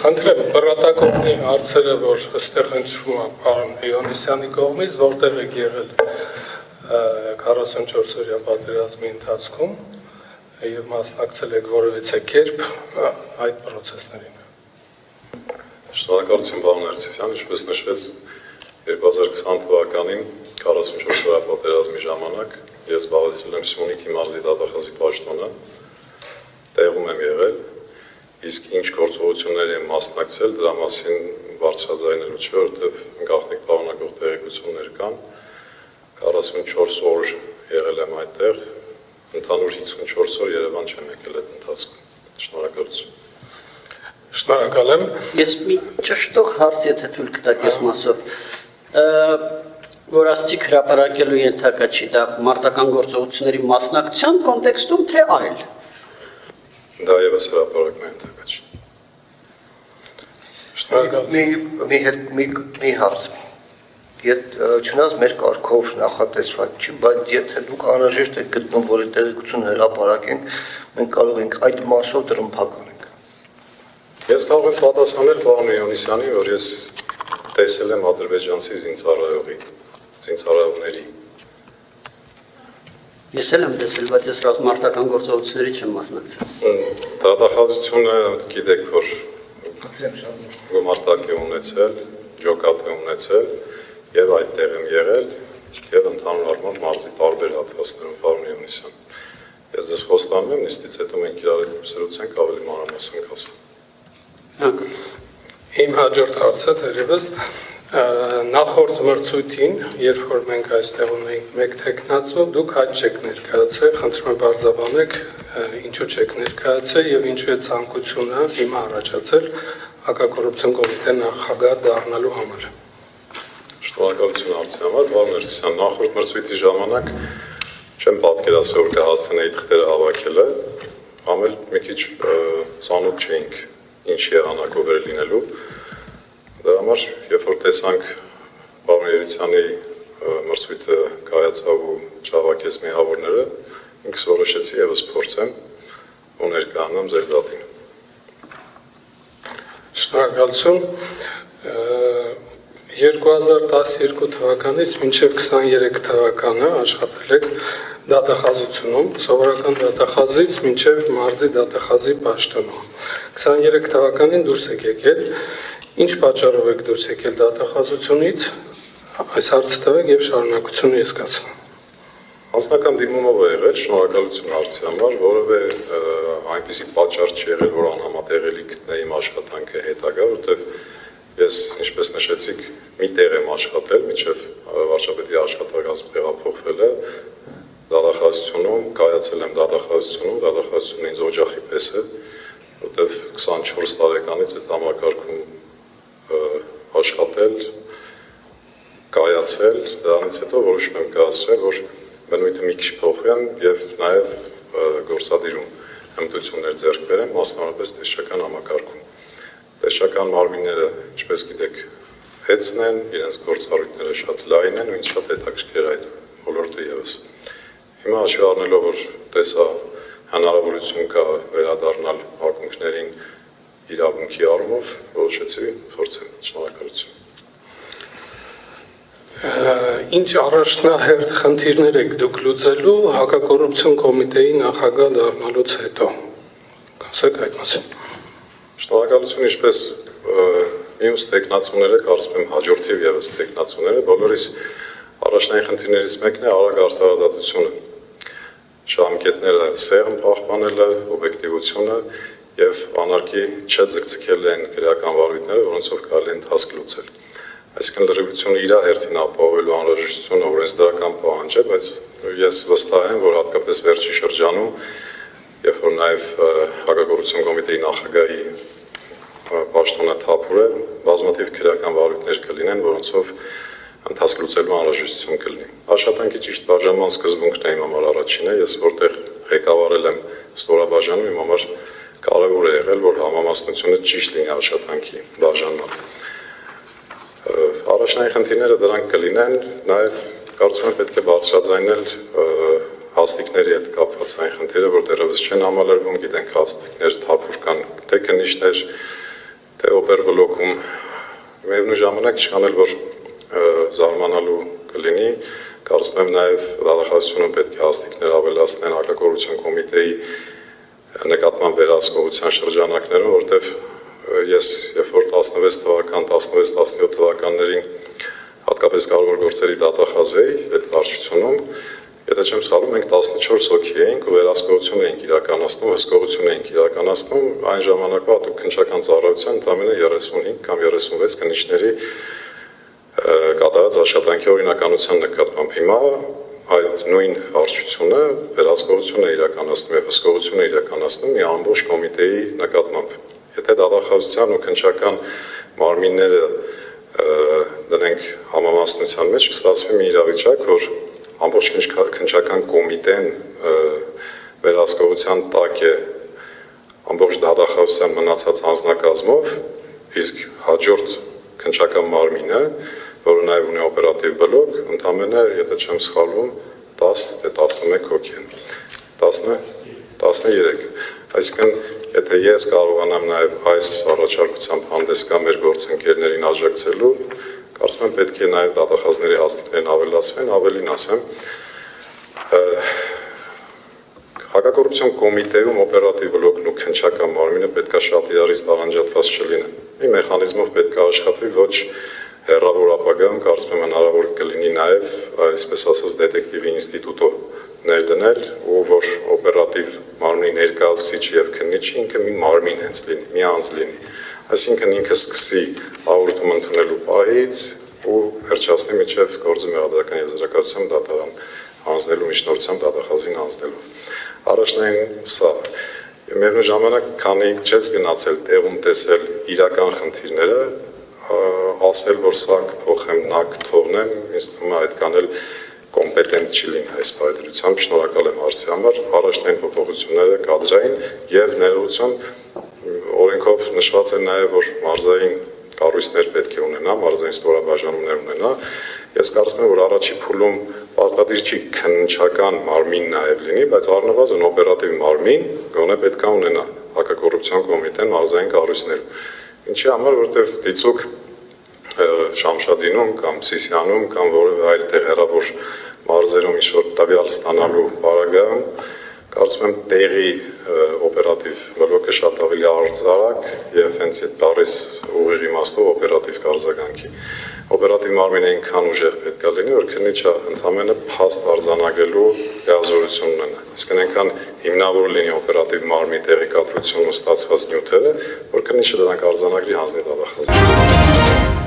Խնդրեմ, բռնատակողի հարցերը, որ այստեղ հնչում է պարոն Հովհաննիսյանի կողմից, որտեղ եք եղել 44-օրյա պատերազմի ընթացքում եւ մասնակցել եք որևիցե կերպ այդ process-ներին։ Շնորհակալություն պարոն Ներսիսյան, ինչպես նշվեց 2020 թվականին 44-օրյա պատերազմի ժամանակ ես զբաղեցրել եմ Սյունիքի մարզի դատախազի պաշտոնը, տեղում եմ եղել, իսկ ինչ գործողությունների եմ մասնակցել, դրա մասին բարձրաձայնելու չէ, որովհետև գաղտնիք պարունակող տեղեկություններ կան, 44 օր եղել եմ այդտեղ, ընդհանուր 54 օր Երևան չեմ եկել այդ ընթացքում։ Շնորհակալություն։ Շնորհակալ եմ։ Ես մի ճշտող հարց, եթե թույլ կտաք ես մասով, որ ասցիք հրապարակելու ենթակա չի, դա մարտական գործողությունների մասնակցության կոնտեքստում, թե այլ։ Դա ևս հրապարակն է ենթակա չի։ Շնորհակալ։ Մի հարց։ Չնայած մեր կարգով նախատեսված չի, բայց եթե դուք անհրաժեշտ եք գտնում, որ այդ տեղեկությունը հրապարակենք, մենք կարող ենք այդ մասով դրամփակ անենք։ Ես կարող եմ պատասխանել պարոն Հովհաննիսյանին, որ ես տեսել եմ ադրբեջանցի զինծառայողների։ Ես էլ եմ տեսել, բայց ես մարտական գործողությունների չեմ մասնակցել։ Դատախազությունը գիտեք, որ գումարտակ է ունեցել, ջոկատ է ունեցել եւ այդտեղ եմ եղել եւ ընդհանուր առմամբ մարզի տարբեր հատվածներում պարոն Հովհաննիսյան։ Ես ձեզ խոստանում եմ, նիստից հետո մենք իրար հետ զրուցենք ավելի մանրամասն կասեմ։ Իմ հաջորդ հարցը դերևս նախորդ մրցույթին, երբ որ մենք այստեղ ունեինք մեկ տեխնացու, դուք հաճ չեք ներկայացել, խնդրում եմ բարձրաբանեք, ինչու չեք ներկայացել եւ ինչու է ցանկությունը հիմա առաջացել հակակոռուպցիոն կոմիտե նախագահ դառնալու համար։ Շնորհակալություն հարցի համար, պարոն Ներսիսյան, նախորդ մրցույթի ժամանակ չեմ պատկերացրել, որ կհասցնեի թղթերը հավաքելը, ամեն մի քիչ ծանոթ չէինք ինչ եղանակով էր լինելու։ Դրա համար, երբ որ տեսանք պարոն Երիցյանի մրցույթը կայացավ ու չհավաքեց միավորները, ինքս որոշեցի եւս փորձեմ ու ներկայանամ ձեր դատին։ Շնորհակալություն։ 2012 թվականից մինչև 23 թվականը աշխատել եք դատախազությունում, սովորական դատախազից մինչև մարզի դատախազի պաշտոնում։ 23 թվականին դուրս եք եկել, ինչ պատճառով եք դուրս եկել դատախազությունից, այս հարցը տվեք եւ շարունակությունը ես կասեմ։ Անձնական դիմումով է եղել, շնորհակալություն հարցի համար, որովե այնպիսի պատճառ չի եղել, որ անհամատեղելի գտնեի իմ աշխատանքը հետագա, որտեղ ես, ինչպես նշեցիք, մի տեղ եմ աշխատել, մինչև վարչապետի աշխատակազմ տեղափոխվել է, դատախազությունում, կայացել եմ դատախազությունում, դատախազությունը ինձ օջախի պես է, որտեղ 24 տարեկանից այդ համակարգում աշխատել, կայացել, դրանից հետո որոշում եմ կայացրել, որ բնույթը մի քիչ փոխեմ եւ նաեւ գործադիրում հմտություններ ձեռք բերեմ, մասնավորապես տեսչական համակարգում։ Տեսչական մարմինները, ինչպես գիտեք, հեծն են, իրենց գործառույթները շատ լայն են ու ինձ շատ հետաքրքիր այդ ոլորտը եւս։ Հիմա հաշվի առնելով, որ տեսա հնարավորություն կա վերադառնալ ակունքներին իրավունքի առումով, որոշեցի փորձեմ։ Շնորհակալություն։ Ինչ առաջնահերթ խնդիրներ եք դուք լուծելու հակակոռուպցիոն կոմիտեի նախագահ դառնալուց հետո։ Ասեք այդ մասին։ Շնորհակալություն, ինչպես մյուս տեխնացուները, կարծում եմ հաջորդիվ եւս տեխնացուները, բոլորիս առաջնային խնդիրներից մեկն է արագ արդարադատությունը, ժամկետները սեղմ պահպանելը, օբյեկտիվությունը եւ անարգի չձգձգել են քրեական վարույթները, որոնցով կարելի է ընթացք լուծել։ Այսինքն լրիվությունը իր հերթին ապահովելու անհրաժեշտությունը օրենսդրական պահանջ է, բայց ես վստահ եմ, որ հատկապես վերջի շրջանում, երբ որ նաեւ հակակոռուպցիոն կոմիտեի նախագահի պաշտոնը թափուր է, բազմաթիվ քրեական վարույթներ կլինեն, որոնցով ընթացք լուծելու անհրաժեշտություն կլինի։ Աշխատանքի ճիշտ բաժանման սկզբունքն է իմ համար առաջինը, ես որտեղ ղեկավարել եմ ստորաբաժանում, իմ համար կարևոր է եղել, որ համամասնությունը ճիշտ լինի աշխատանքի բաժանման։ Առաջնային խնդիրները դրանք կլինեն, նաև կարծում եմ պետք է բարձրաձայնել հաստիկների հետ կապված այն խնդիրը, որ դեռևս չեն համալրվում, գիտենք հաստիկներ թափուր կան թե քննիչներ, թե օպեր բլոկում միևնույն ժամանակ ինչքան էլ որ զարմանալու կլինի, կարծում եմ նաև դատախազությունը պետք է հաստիկներ ավելացնեն հակակոռուպցիոն կոմիտեի նկատմամբ վերահսկողության շրջանակներում, որտեղ ես երբ որ 16 թվական, 16-17 թվականներին հատկապես կարևոր գործերի դատախազ էի այդ վարչությունում, եթե չեմ սխալվում, մենք 14 հոգի էինք ու վերահսկողություն էինք իրականացնում, հսկողություն էինք իրականացնում, այն ժամանակվա հատուկ քննչական ծառայության ընդամենը 35 կամ 36 քննիչների կատարած աշխատանքի օրինականության նկատմամբ։ Հիմա այդ նույն վարչությունը վերահսկողություն է իրականացնում եւ հսկողություն է իրականացնում մի ամբողջ կոմիտեի նկատմամբ։ Եթե դատախազության ու քննչական մարմինները դնենք համամասնության մեջ, կստացվի մի իրավիճակ, որ ամբողջ քննչական կոմիտեն վերահսկողության տակ է ամբողջ դատախազության մնացած անձնակազմով, իսկ հաջորդ քննչական մարմինը, որը նաև ունի օպերատիվ բլոկ, ընդամենը, եթե չեմ սխալվում, 10 թե 11 հոգի են։ 13։ Այսինքն, եթե ես կարողանամ նաև այս առաջարկությամբ հանդես գամ մեր գործընկերներին աջակցելու, կարծում եմ պետք է նաև դատախազների հաստիկներն ավելացվեն, ավելին ասեմ, հակակոռուպցիոն կոմիտեում օպերատիվ բլոկն ու քննչական մարմինը պետք է շատ իրարից տարանջատված չլինեն։ Մի մեխանիզմով պետք է աշխատվի, ոչ հեռավոր ապագայում կարծում եմ հնարավոր կլինի նաև, այսպես ասած, դետեկտիվի ինստիտուտով ներդնել, ու որ օպերատիվ մարմնի ներկայացուցիչ եւ քննիչը ինքը մի մարմին հենց լինի, մի անձ լինի։ Այսինքն ինքը սկսի հաղորդում ընդունելու պահից ու վերջացնի մինչև գործի մեղադրական եզրակացությամբ դատարան հանձնելու միջնորդությամբ դատախազին հանձնելու։ Առաջնային սա։ Միևնույն ժամանակ, քանի չես գնացել տեղում տեսել իրական խնդիրները, ասել, որ սա կփոխեմ, նա կթողնեմ, ինձ թվում է այդքան էլ կոմպետենտ չի լինի այս պայմանությամբ, շնորհակալ եմ հարցի համար, առաջնային փոփոխությունները կադրային եւ ներողություն օրենքով նշված է նաեւ, որ մարզային կառույցներ պետք է ունենա, մարզային ստորաբաժանումներ ունենա։ Ես կարծում եմ, որ առաջի փուլում պարտադիր չի քննչական մարմին նաեւ լինի, բայց առնվազն օպերատիվ մարմին գոնե պետք է ունենա հակակոռուպցիոն կոմիտեն մարզային կառույցներում։ Ինչի համար, որտեղ դիցուք Շամշադինում կամ Սիսիանում կամ որևէ այլ տեղ հեռավոր մարզերում ինչ-որ տվյալ ստանալու պարագայում, կարծում եմ տեղի օպերատիվ բլոկը շատ ավելի արձարակ եւ հենց այդ բառից ուղիղ իմաստով օպերատիվ կարձագանքի։ Օպերատիվ մարմինը այնքան ուժեղ պետք է լինի, որ քննիչը ընդհանրապես փաստ արձանագրելու լիազորություն ունենա։ Իսկ այնքան հիմնավոր լինի օպերատիվ մարմնի տեղեկատվությունն ու ստացված նյութերը, որ քննիչը դրանք արձանագրի հանձնի դատախազին։